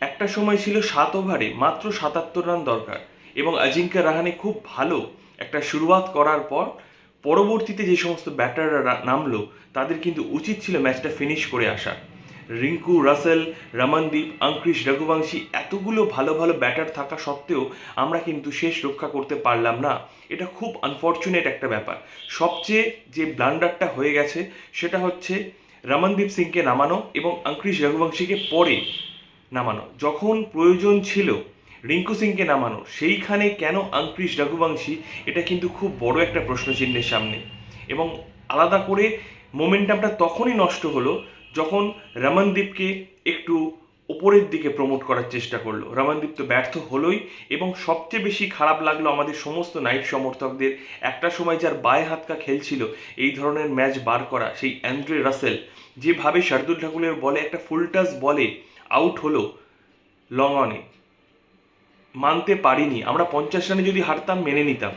একটা সময় ছিল 7 ওভারে মাত্র 77 রান দরকার, এবং অজিঙ্ক্য রাহানে খুব ভালো একটা শুরুয়াত করার পর পরবর্তীতে যে সমস্ত ব্যাটাররা নামলো তাদের কিন্তু উচিত ছিল ম্যাচটা ফিনিশ করে আসা। রিঙ্কু, রাসেল, রমনদীপ, অঙ্কুশ রঘুবংশী এতগুলো ভালো ভালো ব্যাটার থাকা সত্ত্বেও আমরা কিন্তু শেষ রক্ষা করতে পারলাম না। এটা খুব আনফর্চুনেট একটা ব্যাপার। সবচেয়ে যে ব্লান্ডারটা হয়ে গেছে সেটা হচ্ছে রমনদীপ সিংকে নামানো এবং অঙ্কুশ রঘুবংশীকে পরে নামানো। যখন প্রয়োজন ছিল রিঙ্কু সিংকে নামানো, সেইখানে কেন অঙ্কুশ রঘুবংশী, এটা কিন্তু খুব বড় একটা প্রশ্নচিহ্নের সামনে। এবং আলাদা করে মোমেন্টামটা তখনই নষ্ট হলো যখন রমনদীপকে একটু ওপরের দিকে প্রমোট করার চেষ্টা করলো। রমনদীপ তো ব্যর্থ হলোই, এবং সবচেয়ে বেশি খারাপ লাগলো আমাদের সমস্ত নাইট সমর্থকদের, একটা সময় যার বায়ে হাতকা খেলছিল এই ধরনের ম্যাচ বার করা সেই অ্যান্ড্রে রাসেল যেভাবে শার্দুল ঠাকুরের বলে একটা ফুল টাচ বলে আউট হলো লং অনে, মানতে পারিনি। আমরা 50 রানে যদি হারতাম মেনে নিতাম।